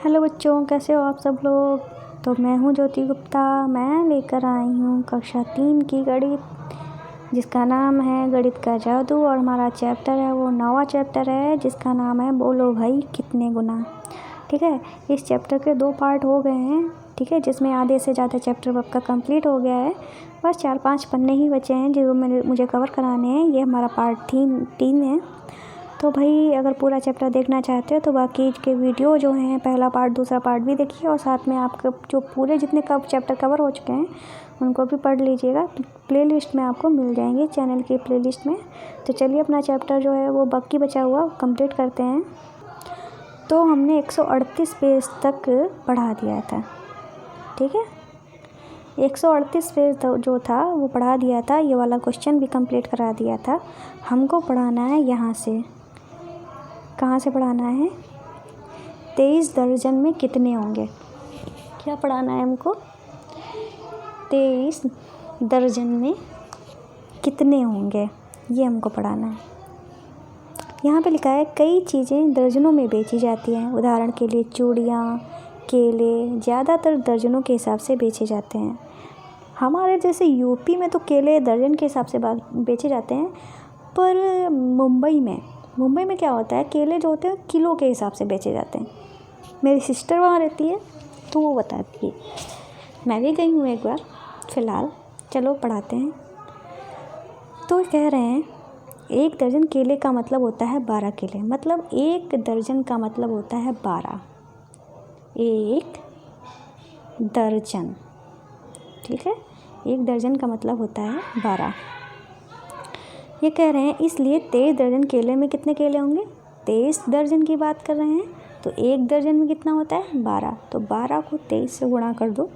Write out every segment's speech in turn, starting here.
Hello बच्चों, कैसे हो आप सब लोग। तो मैं हूँ ज्योति गुप्ता। मैं लेकर आई हूँ कक्षा 3 की गणित, जिसका नाम है गणित का जादू। और हमारा चैप्टर है वो 9वां चैप्टर है, जिसका नाम है बोलो भाई कितने गुना। ठीक है, इस चैप्टर के 2 पार्ट हो गए हैं। ठीक है, जिसमें आधे से ज़्यादा चैप्टर आपका कंप्लीट हो गया है। बस 4-5 पन्ने ही बचे हैं जो मुझे कवर कराने हैं। ये हमारा पार्ट 3 है। तो भाई अगर पूरा चैप्टर देखना चाहते हो तो बाकी के वीडियो जो हैं, पहला पार्ट दूसरा पार्ट भी देखिए, और साथ में आपके जो पूरे जितने चैप्टर कवर हो चुके हैं उनको भी पढ़ लीजिएगा। प्लेलिस्ट में आपको मिल जाएंगे, चैनल की प्लेलिस्ट में। तो चलिए अपना चैप्टर जो है वो बाकी बचा हुआ कंप्लीट करते हैं। तो हमने 138 पेज तक पढ़ा दिया था। ठीक है, 138 पेज जो था वो पढ़ा दिया था। ये वाला क्वेश्चन भी कंप्लीट करा दिया था। हमको पढ़ाना है यहाँ से, कहाँ से पढ़ाना है, 23 दर्जन में कितने होंगे। क्या पढ़ाना है हमको, 23 दर्जन में कितने होंगे, ये हमको पढ़ाना है। यहाँ पे लिखा है कई चीज़ें दर्जनों में बेची जाती हैं। उदाहरण के लिए चूड़ियाँ, केले ज़्यादातर दर्जनों के हिसाब से बेचे जाते हैं। हमारे जैसे यूपी में तो केले दर्जन के हिसाब से बेचे जाते हैं, पर मुंबई में क्या होता है, केले जो होते हैं किलो के हिसाब से बेचे जाते हैं। मेरी सिस्टर वहाँ रहती है तो वो बताती है। मैं भी गई हूँ एक बार फ़िलहाल। चलो पढ़ाते हैं। तो कह रहे हैं 1 दर्जन केले का मतलब होता है 12 केले। मतलब 1 दर्जन का मतलब होता है 12। 1 दर्जन, ठीक है, 1 दर्जन का मतलब होता है 12। ये कह रहे हैं इसलिए 23 दर्जन केले में कितने केले होंगे, 23 दर्जन की बात कर रहे हैं। तो 1 दर्जन में कितना होता है, 12। तो 12 को 23 से गुणा कर दो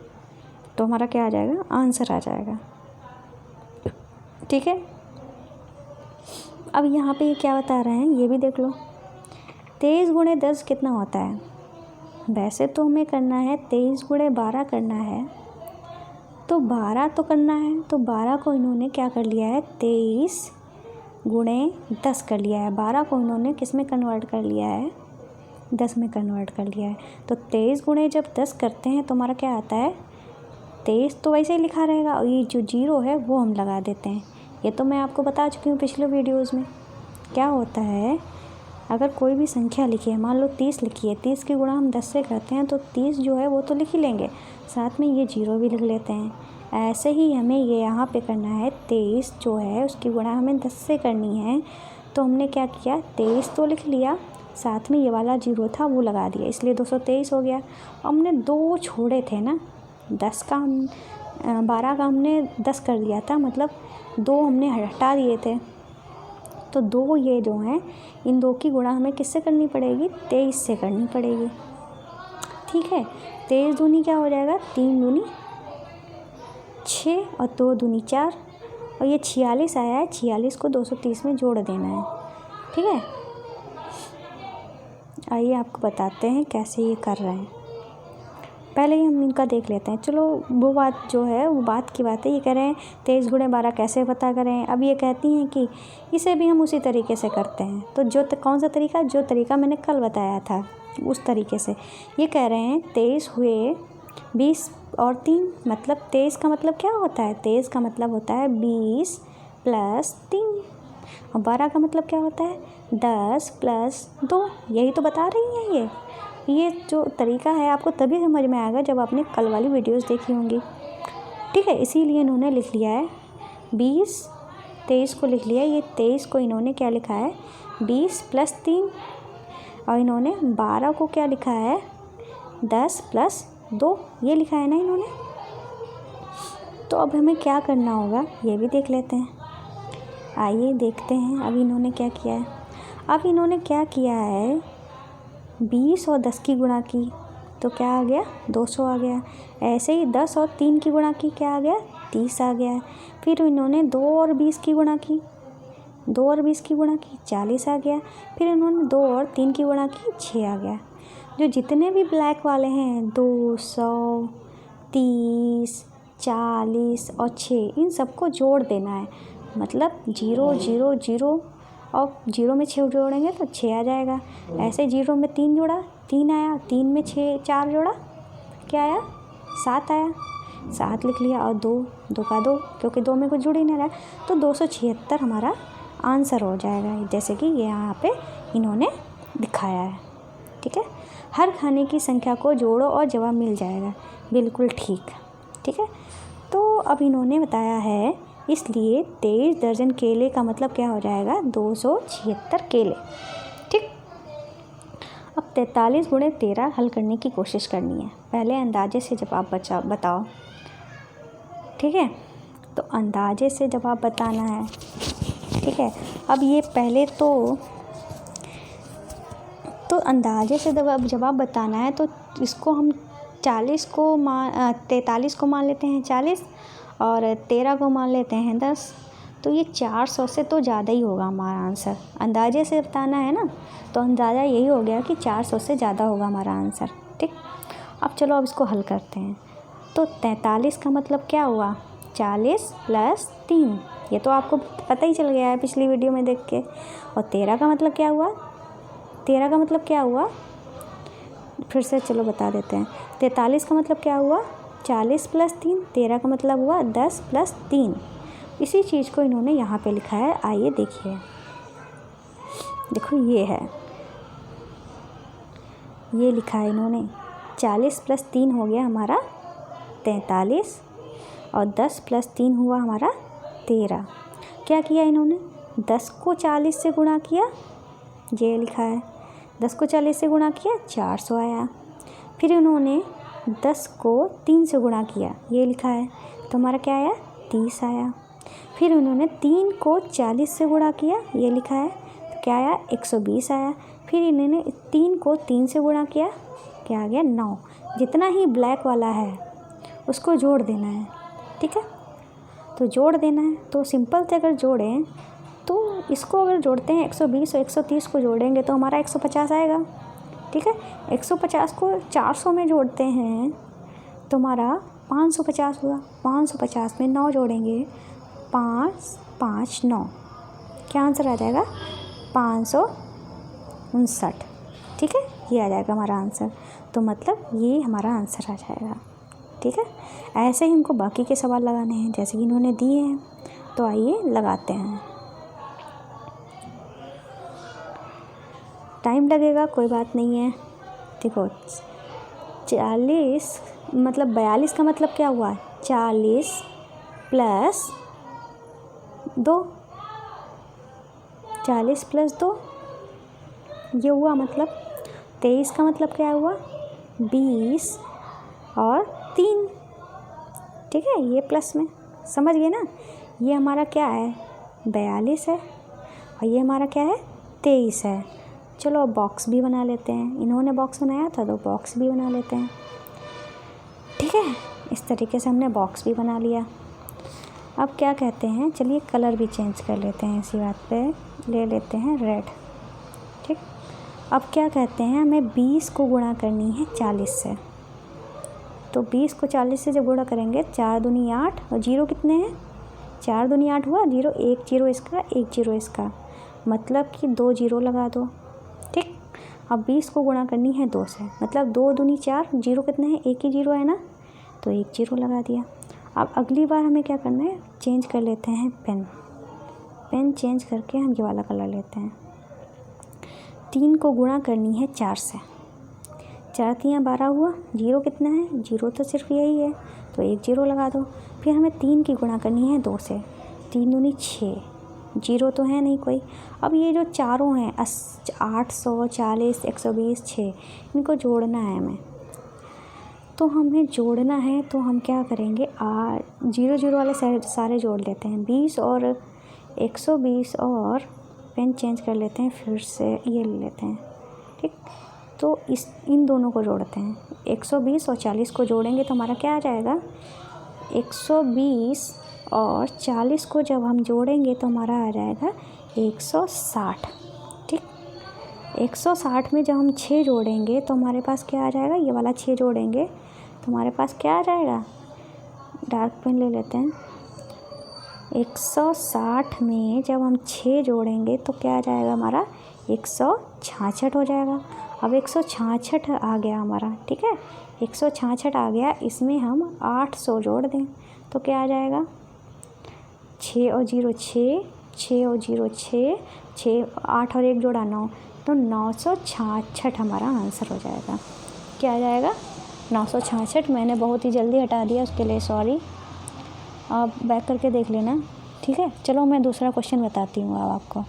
तो हमारा क्या आ जाएगा, आंसर आ जाएगा। ठीक है, अब यहाँ पे ये क्या बता रहे हैं ये भी देख लो। 23 गुणे 10 कितना होता है। वैसे तो हमें करना है 23 गुणे 12 करना है, तो 12 तो करना है। तो 12 को इन्होंने क्या कर लिया है, 23 गुणे 10 कर लिया है। 12 को इन्होंने किस में कन्वर्ट कर लिया है, 10 में कन्वर्ट कर लिया है। तो 23 गुणे जब 10 करते हैं तो हमारा क्या आता है, 23 तो वैसे ही लिखा रहेगा, और ये जो 0 है वो हम लगा देते हैं। ये तो मैं आपको बता चुकी हूँ पिछले वीडियोज़ में। क्या होता है, अगर कोई भी संख्या लिखी है, मान लो 30 लिखी है, 30 की गुणा हम 10 से करते हैं तो 30 जो है वो तो लिख ही लेंगे, साथ में ये 0 भी लिख लेते हैं। ऐसे ही हमें ये यहाँ पे करना है, 23 जो है उसकी गुणा हमें 10 से करनी है। तो हमने क्या किया, 23 तो लिख लिया, साथ में ये वाला 0 था वो लगा दिया, इसलिए 223 हो गया। हमने 2 छोड़े थे ना, 12 का हमने 10 कर दिया था, मतलब 2 हमने हटा दिए थे। तो 2 ये जो हैं, इन 2 की गुणा हमें किससे करनी पड़ेगी, 23 से करनी पड़ेगी। ठीक है, 23 दूनी क्या हो जाएगा, 3 दूनी 6 और 2 दूनी 4, और ये 46 आया है। 46 को 230 में जोड़ देना है। ठीक है, आइए आपको बताते हैं कैसे ये कर रहे हैं। पहले ही हम इनका देख लेते हैं। चलो वो बात जो है वो बात की बात है। ये कह रहे हैं 23 गुणे 12 कैसे पता करें। अब ये कहती हैं कि इसे भी हम उसी तरीके से करते हैं। तो कौन सा तरीका, जो तरीका मैंने कल बताया था उस तरीके से। ये कह रहे हैं 23 हुए 20 और 3, मतलब 23 का मतलब क्या होता है, 23 का मतलब होता है 20 + 3, और 12 का मतलब क्या होता है, 10 + 2। यही तो बता रही हैं ये जो तरीका है आपको तभी समझ में आएगा जब आपने कल वाली वीडियोस देखी होंगी। ठीक है, इसीलिए इन्होंने लिख लिया है 20, 23 को लिख लिया। ये 23 को इन्होंने क्या लिखा है, 20 + 3, और इन्होंने 12 को क्या लिखा है, 10 + 2, ये लिखा है ना इन्होंने। तो अब हमें क्या करना होगा ये भी देख लेते हैं। आइए देखते हैं अब इन्होंने क्या किया है। अब इन्होंने क्या किया है, 20 और 10 की गुणा की तो क्या आ गया, 200 आ गया। ऐसे ही 10 और 3 की गुणा की, क्या आ गया, 30 आ गया। फिर इन्होंने 2 और 20 की गुणा की, 2 और 20 की गुणा की, 40 आ गया। फिर इन्होंने 2 और 3 की गुणा की, 6 आ गया। जो जितने भी ब्लैक वाले हैं, 200, 30, 40 और 6, इन सबको जोड़ देना है। मतलब 0 0 0 और 0 में 6 जोड़ेंगे तो 6 आ जाएगा। ऐसे 0 में 3 जोड़ा, 3 आया। 3 में 4 जोड़ा, क्या आया? 7 आया। 7 लिख लिया और 2 का 2, क्योंकि 2 में कुछ जुड़ ही नहीं रहा है। तो 276 हमारा आंसर हो जाएगा, जैसे कि ये यहाँ पे इन्होंने दिखाया है। ठीक है, हर खाने की संख्या को जोड़ो और जवाब मिल जाएगा। बिल्कुल ठीक है। तो अब इन्होंने बताया है, इसलिए 23 दर्जन केले का मतलब क्या हो जाएगा? 276 केले। ठीक, अब 43 गुणे 13 हल करने की कोशिश करनी है। पहले अंदाजे से जवाब बताओ। ठीक है, तो अंदाजे से जवाब बताना है। ठीक है, अब ये पहले तो अंदाजे से जवाब बताना है, तो इसको हम 43 को मान लेते हैं 40 और 13 को मान लेते हैं 10। तो ये 400 से तो ज़्यादा ही होगा हमारा आंसर। अंदाजे से बताना है ना, तो अंदाज़ा यही हो गया कि 400 से ज़्यादा होगा हमारा आंसर। ठीक, अब चलो अब इसको हल करते हैं। तो 43 का मतलब क्या हुआ? 40 + 3, ये तो आपको पता ही चल गया है पिछली वीडियो में देख के। और 13 का मतलब क्या हुआ? 13 का मतलब क्या हुआ? फिर से चलो बता देते हैं। 43 का मतलब क्या हुआ? 40 + 3। 13 का मतलब हुआ 10 + 3। इसी चीज़ को इन्होंने यहाँ पे लिखा है। आइए देखिए, देखो ये है, ये लिखा है इन्होंने। 40 + 3 हो गया हमारा 43 और 10 + 3 हुआ हमारा 13। क्या किया इन्होंने? 10 को 40 से गुणा किया, ये लिखा है। 10 को 40 से गुणा किया, 400 आया। फिर इन्होंने 10 को 3 से गुणा किया, ये लिखा है, तो हमारा क्या आया? 30 आया। फिर उन्होंने 3 को 40 से गुणा किया, ये लिखा है, तो क्या आया? 120 आया। फिर इन्होंने 3 को 3 से गुणा किया, क्या आ गया? 9। जितना ही ब्लैक वाला है उसको जोड़ देना है। ठीक है, तो जोड़ देना है। तो सिंपल से अगर जोड़ें तो इसको अगर जोड़ते हैं 120 और 130 को जोड़ेंगे तो हमारा 150 आएगा। ठीक है, 150 को 400 में जोड़ते हैं तो हमारा 550 हुआ। 550 में 9 जोड़ेंगे, 5 5 9, क्या आंसर आ जाएगा? 559। ठीक है, ये आ जाएगा हमारा आंसर। तो मतलब ये हमारा आंसर आ जाएगा। ठीक है, ऐसे ही हमको बाकी के सवाल लगाने हैं जैसे कि इन्होंने दिए हैं। तो आइए लगाते हैं। टाइम लगेगा, कोई बात नहीं है। देखो 42 का मतलब क्या हुआ? 40 + 2, 40 + 2 ये हुआ। मतलब 23 का मतलब क्या हुआ? 20 और 3। ठीक है, ये प्लस में समझ गए ना। ये हमारा क्या है? 42 है और ये हमारा क्या है? 23 है। चलो अब बॉक्स भी बना लेते हैं। इन्होंने बॉक्स बनाया था तो बॉक्स भी बना लेते हैं। ठीक है, इस तरीके से हमने बॉक्स भी बना लिया। अब क्या कहते हैं, चलिए कलर भी चेंज कर लेते हैं। इसी बात पे ले लेते हैं रेड। ठीक, अब क्या कहते हैं, हमें 20 को गुणा करनी है 40 से। तो 20 को 40 से जब गुणा करेंगे, 4 दूनी 8 और 0 कितने हैं? 4 दूनी 8 हुआ, 0 1 0 इसका, 1 0 इसका, मतलब कि 2 0 लगा दो। ठीक, अब 20 को गुणा करनी है 2 से, मतलब 2 दूनी 4, 0 कितने हैं? 1 ही 0 है ना, तो 1 0 लगा दिया। अब अगली बार हमें क्या करना है? चेंज कर लेते हैं पेन चेंज करके हम ये वाला कलर लेते हैं। 3 को गुणा करनी है 4 से, 4 3 12 हुआ, 0 कितना है? 0 तो सिर्फ यही है, तो 1 0 लगा दो। फिर हमें 3 की गुणा करनी है 2 से, 3 दूनी 6, 0 तो है नहीं कोई। अब ये जो चारों हैं 840 120 6, इनको जोड़ना है हमें। तो हमें जोड़ना है तो हम क्या करेंगे? 0 0 वाले सारे जोड़ लेते हैं। 20 और 120 और पेन चेंज कर लेते हैं, फिर से ये ले लेते हैं। ठीक, तो इन दोनों को जोड़ते हैं। 120 और 40 को जोड़ेंगे तो हमारा क्या आ जाएगा? 120 और 40 को जब हम जोड़ेंगे तो हमारा आ जाएगा 160। ठीक, 160 में जब हम 6 जोड़ेंगे तो हमारे पास क्या आ जाएगा? ये वाला 6 जोड़ेंगे तो हमारे पास क्या आ जाएगा? डार्क पेन ले लेते हैं। 160 में जब हम 6 जोड़ेंगे तो क्या आ जाएगा हमारा 166 हो जाएगा। अब 166 आ गया हमारा, ठीक है, 166 आ गया, इसमें हम 800 जोड़ दें तो क्या आ जाएगा 6 और 0 6, 6 और 0 6, 6 8 और 1 जोड़ा 9, तो 966 हमारा आंसर हो जाएगा। क्या आ जाएगा 966। मैंने बहुत ही जल्दी हटा दिया, उसके लिए सॉरी, आप बैक करके देख लेना, ठीक है। चलो मैं दूसरा क्वेश्चन बताती हूँ अब आपको।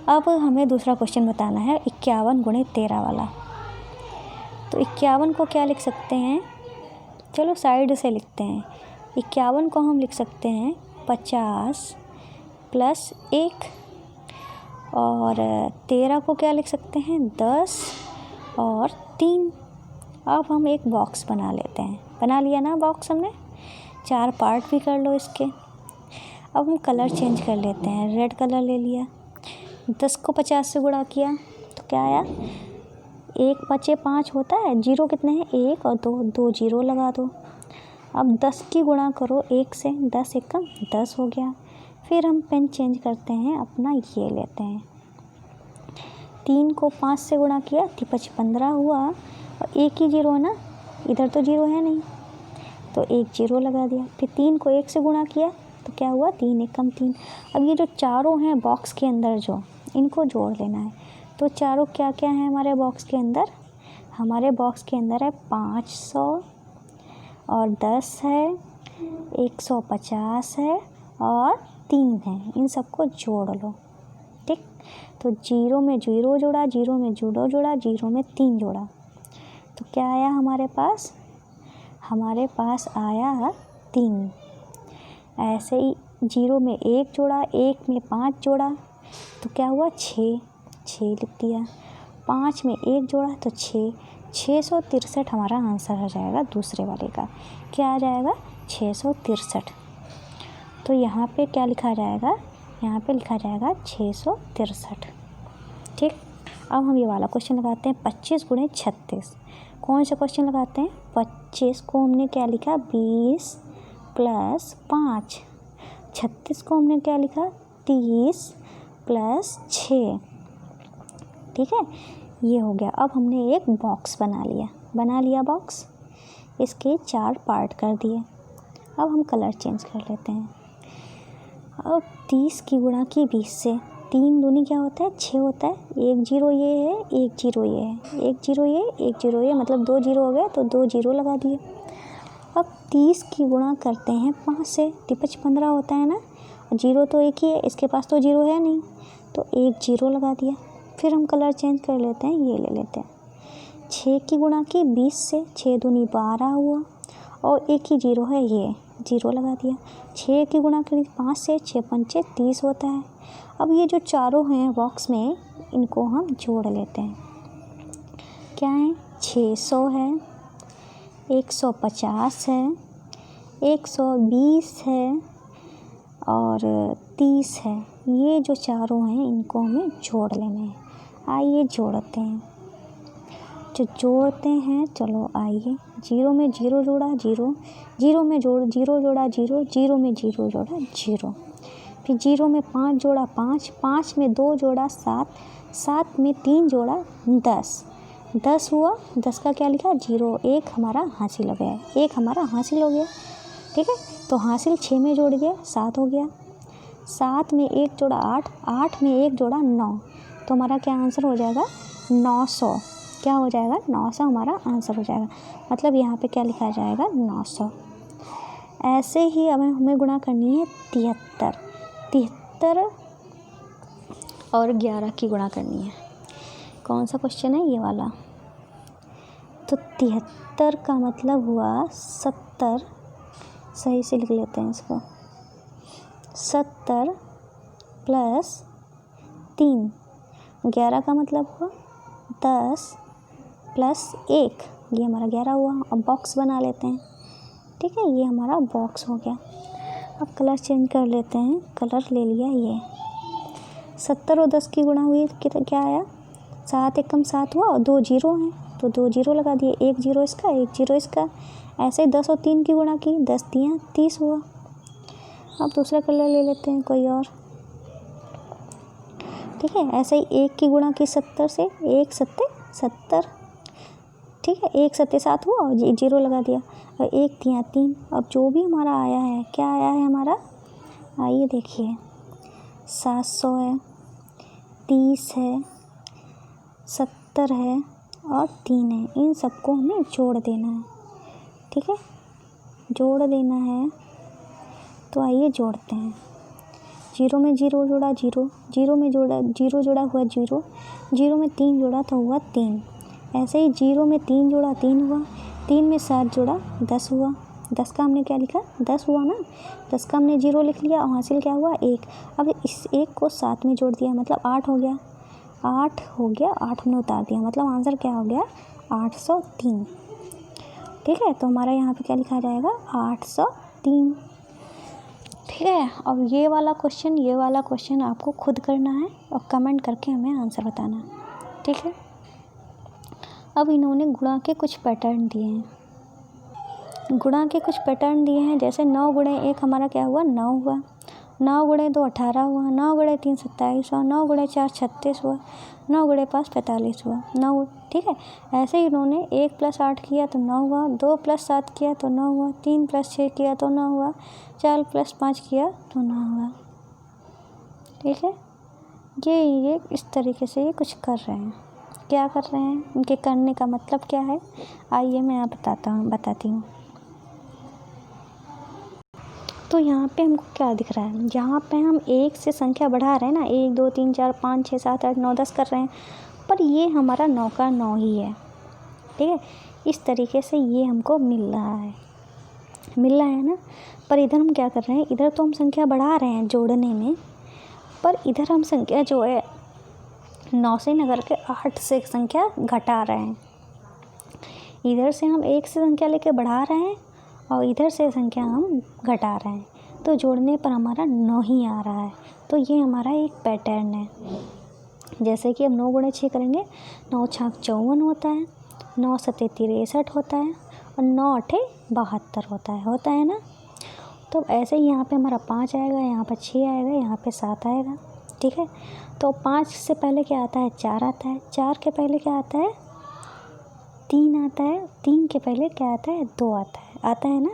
अब हमें दूसरा क्वेश्चन बताना है 51 × 13 वाला। तो 51 को क्या लिख सकते हैं, चलो साइड से लिखते हैं। 51 को हम लिख सकते हैं 50 + 1, और 13 को क्या लिख सकते हैं 10 और 3। अब हम एक बॉक्स बना लेते हैं, बना लिया ना बॉक्स हमने, 4 पार्ट भी कर लो इसके। अब हम कलर चेंज कर लेते हैं, रेड कलर ले लिया, 10 को 50 से गुणा किया तो क्या आया, 1 बचे 5 होता है, 0 कितने हैं 1 और 2, 2 0 लगा दो। अब 10 की गुणा करो 1 से, 10 1 10 हो गया। फिर हम पेन चेंज करते हैं अपना, ये लेते हैं, 3 को 5 से गुणा किया 5 15 हुआ, और 1 ही 0 है ना, इधर तो 0 है नहीं, तो 1 0 लगा दिया। फिर 3 को 1 से गुणा किया तो क्या हुआ 3 1 3। अब ये जो चारों हैं बॉक्स के अंदर जो, इनको जोड़ लेना है। तो चारों क्या क्या है हमारे बॉक्स के अंदर, हमारे बॉक्स के अंदर है 500 और 10 है, 150 है और 3 है, इन सबको जोड़ लो, ठीक। तो 0 में 0 जोड़ा, 0 में 0 जोड़ा, 0 में 3 जोड़ा, तो क्या आया हमारे पास, हमारे पास आया 3। ऐसे ही 0 में 1 जोड़ा, 1 में 5 जोड़ा तो क्या हुआ 6 लिख दिया, 5 में 1 जोड़ा तो 6, 663 हमारा आंसर आ जाएगा दूसरे वाले का। क्या आ जाएगा 663। तो यहाँ पे क्या लिखा जाएगा, यहाँ पे लिखा जाएगा 663, ठीक। अब हम ये वाला क्वेश्चन लगाते हैं 25 × 36। कौन सा क्वेश्चन लगाते हैं, 25 को हमने क्या लिखा 20 + 5, 36 को हमने क्या लिखा 30 + 6, ठीक है, ये हो गया। अब हमने एक बॉक्स बना लिया बॉक्स, इसके 4 पार्ट कर दिए। अब हम कलर चेंज कर लेते हैं। अब 30 की गुणा की 20 से, 3 दूनी क्या होता है 6 होता है, 1 0 ये है, 1 0 ये है, 1 0 ये, 1 0 ये, मतलब 2 0 हो गए तो 2 0 लगा दिए। अब 30 की गुणा करते हैं 5 से, 5 15 होता है ना, 0 तो एक ही है, इसके पास तो 0 है नहीं, तो 1 0 लगा दिया। फिर हम कलर चेंज कर लेते हैं, ये ले लेते हैं, 6 की गुणा की 20 से, 6 दूनी 12 हुआ, और एक ही 0 है, ये 0 लगा दिया। 6 की गुणा करी 5 से, 6 पंचे 30 होता है। अब ये जो चारों हैं बॉक्स में, इनको हम जोड़ लेते हैं। क्या है 600 है, 150 है, 120 है और 30 है। ये जो चारों हैं इनको हमें जोड़ लेना है। आइए जोड़ते हैं, जोड़ते हैं, चलो आइए। 0 में 0 जोड़ा 0, 0 में 0 जोड़ा 0, 0 में 0 जोड़ा 0, फिर 0 में 5 जोड़ा 5, 5 में 2 जोड़ा 7, 7 में 3 जोड़ा 10, 10 हुआ, 10 का क्या लिखा 0, 1 हमारा हासिल हो गया, 1 हमारा हासिल हो गया, ठीक है। तो हासिल 6 में जोड़ गया 7 हो गया, 7 में 1 जोड़ा 8, 8 में 1 जोड़ा 9, तो हमारा क्या आंसर हो जाएगा 900। क्या हो जाएगा 900 हमारा आंसर हो जाएगा। मतलब यहाँ पे क्या लिखा जाएगा 900। ऐसे ही अब हमें गुणा करनी है 73 और 11 की गुणा करनी है। कौन सा क्वेश्चन है ये वाला। तो 73 का मतलब हुआ 70, सही से लिख लेते हैं इसको, 70 + 3। 11 का मतलब हुआ 10 + 1, ये हमारा 11 हुआ। अब बॉक्स बना लेते हैं, ठीक है, ये हमारा बॉक्स हो गया। अब कलर चेंज कर लेते हैं, कलर ले लिया ये। 70 और 10 की गुणा हुई तो क्या आया 7 1 7 हुआ और 2 0 हैं, तो 2 0 लगा दिए, 1 0 इसका 1 0 इसका। ऐसे 10 और 3 की गुणा की, 10 3 30 हुआ। अब दूसरा कलर ले लेते हैं कोई और। ठीक है, ऐसे ही 1 की गुणा की 70 से, 1 सत्ते 70। ठीक है, 1 सत्ते 7 हुआ और 0 लगा दिया और 1 तिया 3। अब जो भी हमारा आया है, क्या आया है हमारा, आइए देखिए, 700 है, 30 है, 70 है और 3 है। इन सबको हमें जोड़ देना है। ठीक है, जोड़ देना है, तो आइए जोड़ते हैं। 0 में 0 जोड़ा 0, 0 में जोड़ा 0 जोड़ा हुआ 0, 0 में 3 जोड़ा तो हुआ 3। ऐसे ही 0 में 3 जोड़ा 3 हुआ, 3 में 7 जोड़ा 10 हुआ। 10 का हमने क्या लिखा, 10 हुआ ना। 10 का हमने 0 लिख लिया और हासिल क्या हुआ, 1। अब इस 1 को 7 में जोड़ दिया, मतलब 8 हो गया। 8 हो गया, 8 में उतार दिया, मतलब आंसर क्या हो गया, 803। ठीक है, तो हमारा यहाँ पे क्या लिखा जाएगा, 803। ठीक है, अब ये वाला क्वेश्चन आपको खुद करना है और कमेंट करके हमें आंसर बताना है। ठीक है, अब इन्होंने गुणा के कुछ पैटर्न दिए हैं। जैसे 9 गुणे 1 हमारा क्या हुआ, 9 हुआ। 9 गुणे 2 18 हुआ। 9 गुणे 3 27 हुआ। 9 गुणे 4 36 हुआ। 9 गुणे 5 45 हुआ। 9। ठीक है, ऐसे ही इन्होंने 1 + 8 किया तो 9 हुआ, 2 + 7 किया तो 9 हुआ, 3 + 6 किया तो 9 हुआ, 4 + 5 किया तो 9 हुआ। ठीक है, ये इस तरीके से ये कुछ कर रहे हैं। क्या कर रहे हैं, इनके करने का मतलब क्या है, आइए मैं आप बताती हूँ। तो यहाँ पे हमको क्या दिख रहा है, जहाँ पे हम 1 से संख्या बढ़ा रहे हैं ना, 1 2 3 4 5 6 7 8 9 10 कर रहे हैं, पर ये हमारा 9 का 9 ही है। ठीक है, इस तरीके से ये हमको मिल रहा है ना। पर इधर हम क्या कर रहे हैं, इधर तो हम संख्या बढ़ा रहे हैं जोड़ने में, पर इधर हम संख्या जो है 9 से न करके 8 से संख्या घटा रहे हैं। इधर से हम 1 से संख्या लेके बढ़ा रहे हैं और इधर से संख्या हम घटा रहे हैं, तो जोड़ने पर हमारा 9 ही आ रहा है। तो ये हमारा एक पैटर्न है। जैसे कि हम 9 गुणे 6 करेंगे, 9 छाक 54 होता है, 9 सत्ते 63 होता है और 9 अठे 72 होता है ना। तो ऐसे ही यहाँ पे हमारा 5 आएगा, यहाँ पे 6 आएगा, यहाँ पे 7 आएगा। ठीक है, तो 5 से पहले क्या आता है, 4 आता है। 4 के पहले क्या आता है, 3 आता है। 3 के पहले क्या आता है, 2 आता है ना।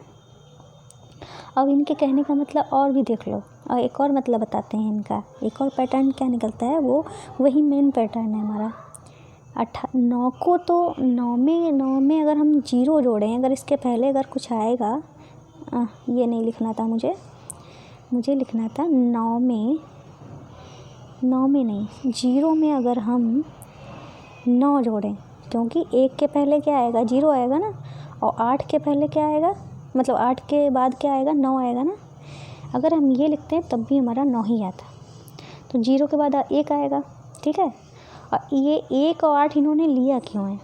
अब इनके कहने का मतलब और भी देख लो, और एक और मतलब बताते हैं इनका। एक और पैटर्न क्या निकलता है, वो वही मेन पैटर्न है हमारा। 9 को तो 9 में अगर हम 0 जोड़ें, अगर इसके पहले अगर कुछ आएगा, ये नहीं लिखना था मुझे लिखना था 9 में नहीं, 0 में अगर हम 9 जोड़ें, क्योंकि 1 के पहले क्या आएगा, 0 आएगा ना, और 8 के पहले क्या आएगा, मतलब 8 के बाद क्या आएगा, 9 आएगा ना। अगर हम ये लिखते हैं तब भी हमारा 9 ही आता, तो 0 के बाद 1 आएगा। ठीक है, और ये 1 और 8 इन्होंने लिया क्यों है,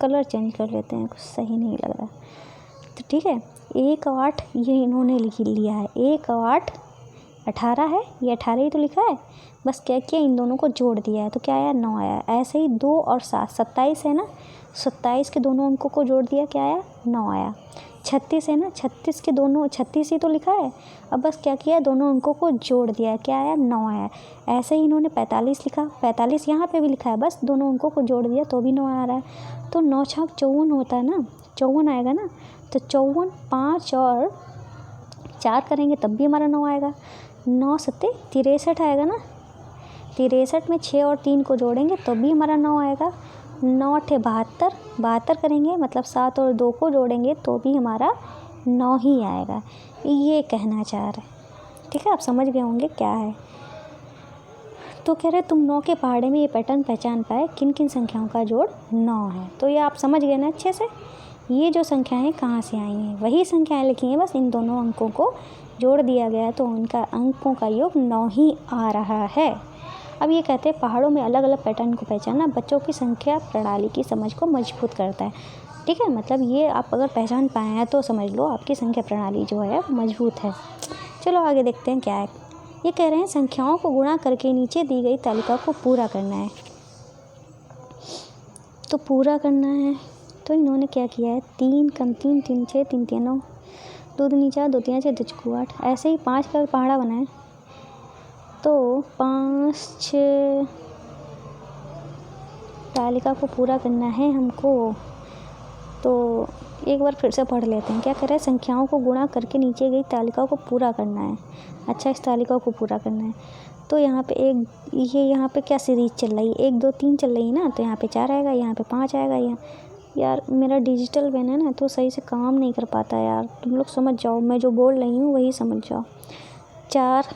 कलर चेंज कर लेते हैं, कुछ सही नहीं लग रहा। तो ठीक है, 1 और 8 ये इन्होंने लिया है। 1 और 8 18 है, ये 18 ही तो लिखा है, बस क्या किया, इन दोनों को जोड़ दिया है, तो क्या आया, 9 आया। ऐसे ही 2 और 7 27 है ना, 27 के दोनों अंकों को जोड़ दिया, क्या आया, 9 आया। 36 है ना, 36 के दोनों, 36 ही तो लिखा है, अब बस क्या किया, दोनों अंकों को जोड़ दिया, क्या आया, 9 आया। ऐसे ही इन्होंने 45 लिखा, 45 यहाँ पे भी लिखा है, बस दोनों अंकों को जोड़ दिया तो भी 9 आ रहा है। तो 9 छाक 54 होता है ना, 54 आएगा ना। तो 54, 5 और 4 करेंगे तब भी हमारा 9 आएगा। 9 सत्ते 63 आएगा ना, 63 में 6 और 3 को जोड़ेंगे तो भी हमारा 9 आएगा। 9 अठे 72, 72 करेंगे, मतलब 7 और 2 को जोड़ेंगे तो भी हमारा 9 ही आएगा। ये कहना चाह रहे हैं। ठीक है, आप समझ गए होंगे क्या है। तो कह रहे तुम 9 के पहाड़े में ये पैटर्न पहचान पाए, किन किन संख्याओं का जोड़ 9 है। तो ये आप समझ गए ना अच्छे से, ये जो संख्याएँ कहाँ से आई हैं, वही संख्याएँ लिखी हैं, बस इन दोनों अंकों को जोड़ दिया गया तो उनका अंकों का योग 9 ही आ रहा है। अब ये कहते हैं पहाड़ों में अलग अलग पैटर्न को पहचानना बच्चों की संख्या प्रणाली की समझ को मजबूत करता है। ठीक है, मतलब ये आप अगर पहचान पाए हैं तो समझ लो आपकी संख्या प्रणाली जो है मजबूत है। चलो आगे देखते हैं क्या है। ये कह रहे हैं संख्याओं को गुणा करके नीचे दी गई तालिका को पूरा करना है। तो पूरा करना है तो इन्होंने क्या किया है, 3 कम 3 3 6 3 3 9, 2 दूनी 4, 2 तिया 6, 2 चौको 8। ऐसे ही 5 का पहाड़ा बनाए तो 5 6 तालिका को पूरा करना है हमको। तो एक बार फिर से पढ़ लेते हैं। क्या करें, संख्याओं को गुणा करके नीचे गई तालिकाओं को पूरा करना है। अच्छा, इस तालिका को पूरा करना है तो यहाँ पे यहाँ पे क्या सीरीज चल रही है, 1 2 3 चल रही है ना, तो यहाँ पे 4 आएगा, यहाँ पे 5 आएगा। यहाँ यार मेरा डिजिटल पेन है ना, तो सही से काम नहीं कर पाता यार। तुम लोग समझ जाओ, मैं जो बोल रही हूँ वही समझ जाओ। 4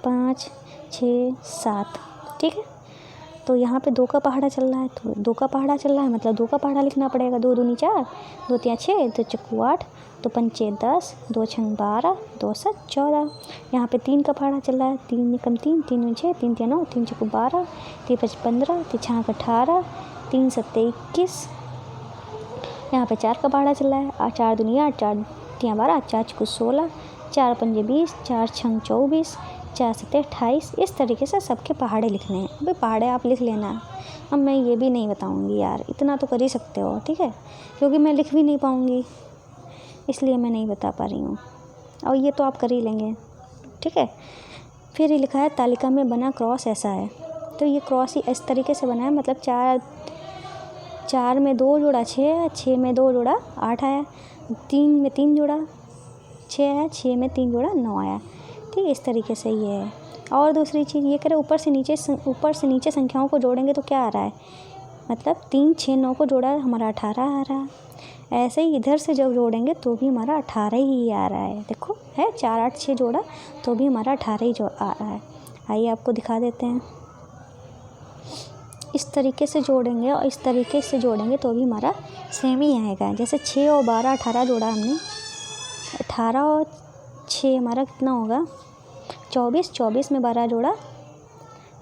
5 6 7, ठीक है। तो यहाँ पे 2 का पहाड़ा चल रहा है, तो 2 का पहाड़ा चल रहा है मतलब 2 का पहाड़ा लिखना पड़ेगा। 2 दूनी 4, 2 तिया 6, 2 चौको 8, तो 5 6 10, 2 6 12, 2 7 14। यहाँ पे 3 का पहाड़ा चल रहा है, 3 कम 3, 3 दूनी 6, 3 तिया 9, 3 चौको 12, 3 5 15, 3 6 18, 3 7 21। यहाँ पे 4 का पहाड़ा चल रहा है, 4 दूनी 8, 4 तिया 12, 4 चौको 16, 4 5 20, 4 6 24, 4 7 28। इस तरीके से सबके पहाड़े लिखने हैं। भाई पहाड़े आप लिख लेना, अब मैं ये भी नहीं बताऊंगी यार, इतना तो कर ही सकते हो, ठीक है। क्योंकि मैं लिख भी नहीं पाऊंगी, इसलिए मैं नहीं बता पा रही हूँ, और ये तो आप कर ही लेंगे, ठीक है। फिर ये लिखा है तालिका में बना क्रॉस ऐसा है, तो ये क्रॉस ही इस तरीके से बना है, मतलब 4 में 2 जोड़ा 6, 6 में 2 जोड़ा 8 आया, 3 में 3 जोड़ा 6 आया, 6 में 3 जोड़ा 9 आया, ठीक है। इस तरीके से ये है। और दूसरी चीज़ ये करें, ऊपर से नीचे संख्याओं को जोड़ेंगे तो क्या आ रहा है, मतलब 3 6 9 को जोड़ा हमारा 18 आ रहा है। ऐसे ही इधर से जब जोड़ेंगे तो भी हमारा 18 ही आ रहा है। देखो है 4 8 6 जोड़ा तो भी हमारा 18 ही जो आ रहा है। आइए आपको दिखा देते हैं। इस तरीके से जोड़ेंगे और इस तरीके से जोड़ेंगे तो भी हमारा सेम ही आएगा। जैसे 6 और 12 18 जोड़ा हमने, 18 और 6 हमारा कितना होगा 24, 24 में 12 जोड़ा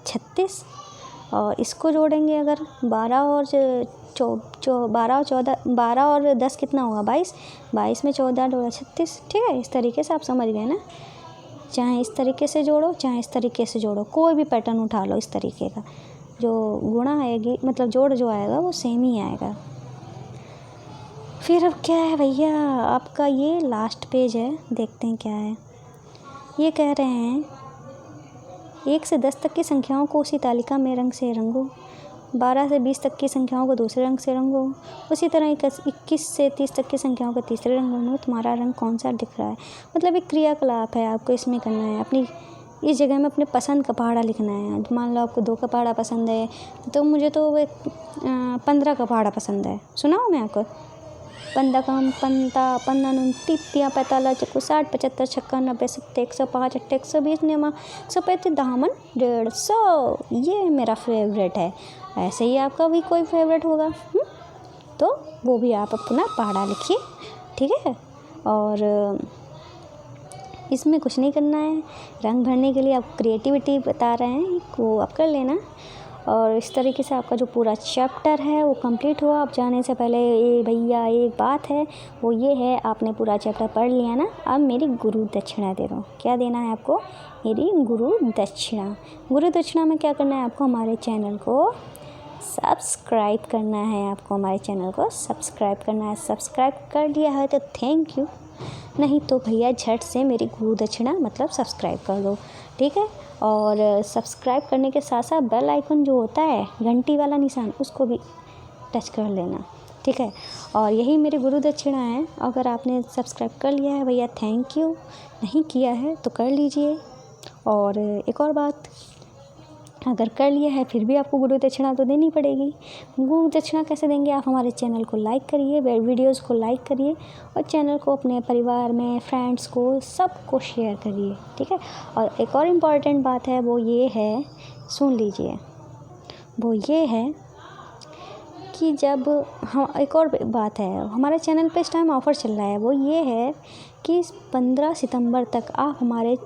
36। और इसको जोड़ेंगे अगर 12 और 10 कितना होगा 22, 22 में 14 जोड़ा 36, ठीक है। इस तरीके से आप समझ गए ना, चाहे इस तरीके से जोड़ो चाहे इस तरीके से जोड़ो, कोई भी पैटर्न उठा लो इस तरीके का, जो गुणा आएगी मतलब जोड़ जो आएगा वो सेम ही आएगा। फिर अब क्या है भैया, आपका ये लास्ट पेज है, देखते हैं क्या है। ये कह रहे हैं 1 से 10 तक की संख्याओं को उसी तालिका में रंग से रंगो, 12 से 20 तक की संख्याओं को दूसरे रंग से रंगो, उसी तरह 21 से 30 तक की संख्याओं को तीसरे रंग में। तुम्हारा रंग कौन सा दिख रहा है, मतलब एक क्रियाकलाप है, आपको इसमें करना है। अपनी इस जगह में अपने पसंद का पहाड़ा लिखना है। मान लो आपको 2 का पहाड़ा पसंद है, तो मुझे तो 15 का पहाड़ा पसंद है। सुनाओ मैं आपको, 15 कम 15 15 तिया 45 चक्को 60 75 56 90 70 105 8 120 नेमा 135 दामन 150। ये मेरा फेवरेट है। ऐसे ही आपका भी कोई फेवरेट होगा, तो वो भी आप अपना पहाड़ा लिखिए, ठीक है। और इसमें कुछ नहीं करना है, रंग भरने के लिए आप क्रिएटिविटी बता रहे हैं वो आप कर लेना। और इस तरीके से आपका जो पूरा चैप्टर है वो कंप्लीट हुआ। आप जाने से पहले ये भैया एक बात है, वो ये है, आपने पूरा चैप्टर पढ़ लिया ना, अब मेरी गुरु दक्षिणा दे दो। क्या देना है आपको, मेरी गुरु दक्षिणा। गुरु दक्षिणा में क्या करना है आपको, हमारे चैनल को सब्सक्राइब करना है। आपको हमारे चैनल को सब्सक्राइब करना है। सब्सक्राइब कर लिया है तो थैंक यू, नहीं तो भैया झट से मेरी गुरु दक्षिणा मतलब सब्सक्राइब कर दो, ठीक है। और सब्सक्राइब करने के साथ साथ बेल आइकन जो होता है घंटी वाला निशान, उसको भी टच कर लेना, ठीक है। और यही मेरी गुरु दक्षिणा है। अगर आपने सब्सक्राइब कर लिया है भैया थैंक यू, नहीं किया है तो कर लीजिए। और एक और बात, अगर कर लिया है फिर भी आपको गुरु दक्षिणा तो देनी पड़ेगी। गुरु दक्षिणा कैसे देंगे, आप हमारे चैनल को लाइक करिए, वीडियोज़ को लाइक करिए और चैनल को अपने परिवार में फ्रेंड्स को सबको शेयर करिए, ठीक है। और एक और इम्पॉर्टेंट बात है, वो ये है, सुन लीजिए, वो ये है कि जब हम एक और बात है, हमारे चैनल पे इस टाइम ऑफ़र चल रहा है, वो ये है कि 15 सितंबर तक आप हमारे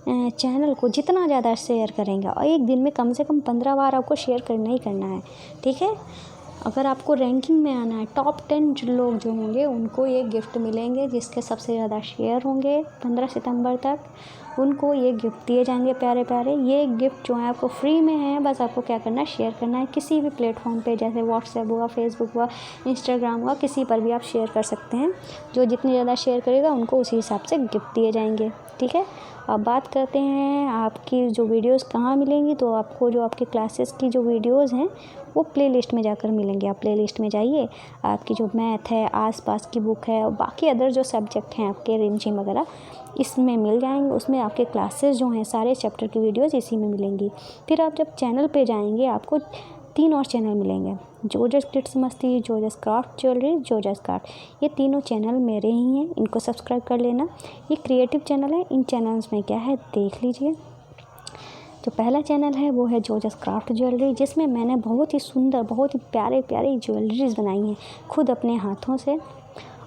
चैनल को जितना ज़्यादा शेयर करेंगे, और एक दिन में कम से कम 15 बार आपको शेयर करना ही करना है, ठीक है। अगर आपको रैंकिंग में आना है, टॉप 10 लोग जो होंगे उनको ये गिफ्ट मिलेंगे, जिसके सबसे ज़्यादा शेयर होंगे 15 सितंबर तक। उनको ये गिफ्ट दिए जाएंगे प्यारे प्यारे। ये गिफ्ट जो है आपको फ्री में है, बस आपको क्या करना है, शेयर करना है किसी भी प्लेटफॉर्म पे, जैसे व्हाट्सएप हुआ, फेसबुक हुआ, इंस्टाग्राम हुआ, किसी पर भी आप शेयर कर सकते हैं। जो जितनी ज़्यादा शेयर करेगा उनको उसी हिसाब से गिफ्ट दिए जाएंगे, ठीक है। अब बात करते हैं आपकी जो वीडियोस कहाँ मिलेंगी। तो आपको जो आपकी क्लासेस की जो वीडियोस हैं वो प्लेलिस्ट में जाकर मिलेंगे। आप प्लेलिस्ट में जाइए, आपकी जो मैथ है, आसपास की बुक है और बाकी अदर जो सब्जेक्ट हैं आपके रिमझिम वगैरह, इसमें मिल जाएंगे। उसमें आपके क्लासेस जो हैं सारे चैप्टर की वीडियोस इसी में मिलेंगी। फिर आप जब चैनल पे जाएंगे आपको 3 और चैनल मिलेंगे, जोजस किड्स मस्ती, जोजस क्राफ्ट ज्वेलरी, जोजस कार्ट। ये तीनों चैनल मेरे ही हैं, इनको सब्सक्राइब कर लेना। ये क्रिएटिव चैनल है, इन चैनल्स में क्या है देख लीजिए। जो पहला चैनल है वो है जोजस क्राफ्ट ज्वेलरी, जिसमें मैंने बहुत ही सुंदर, बहुत ही प्यारे प्यारे ज्वेलरीज बनाई हैं खुद अपने हाथों से।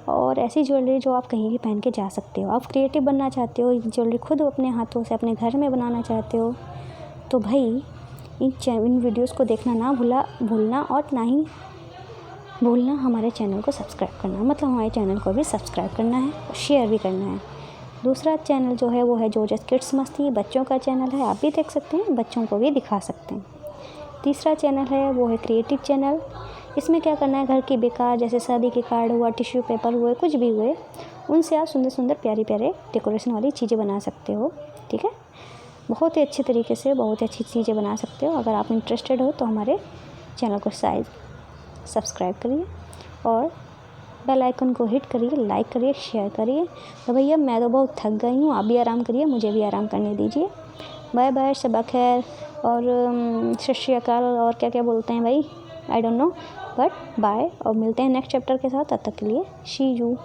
और ऐसी ज्वेलरी जो आप कहीं भी पहन के जा सकते हो। आप क्रिएटिव बनना चाहते हो, ज्वेलरी खुद अपने हाथों से अपने घर में बनाना चाहते हो, तो भाई इन वीडियोस को देखना ना भूलना और ना ही भूलना हमारे चैनल को सब्सक्राइब करना, मतलब हमारे चैनल को भी सब्सक्राइब करना है और शेयर भी करना है। दूसरा चैनल जो है वो है जोजस किड्स मस्ती, बच्चों का चैनल है, आप भी देख सकते हैं, बच्चों को भी दिखा सकते हैं। तीसरा चैनल है वो है क्रिएटिव चैनल। इसमें क्या करना है, घर की बेकार जैसे शादी के कार्ड हुआ, टिश्यू पेपर हुए, कुछ भी हुए, उनसे आप सुंदर सुंदर प्यारी प्यारे डेकोरेशन वाली चीज़ें बना सकते हो, ठीक है। बहुत ही अच्छे तरीके से बहुत ही अच्छी चीज़ें बना सकते हो। अगर आप इंटरेस्टेड हो तो हमारे चैनल को सब्सक्राइब करिए और बेल आइकन को हिट करिए, लाइक करिए, शेयर करिए। तो भैया मैं तो बहुत थक गई हूँ, आप भी आराम करिए, मुझे भी आराम करने दीजिए। बाय बाय, शब्बा खैर और सत श्री अकाल और क्या क्या बोलते हैं भाई, I don't know, but by. और मिलते हैं नेक्स्ट चैप्टर के साथ, तब तक के लिए शी यू।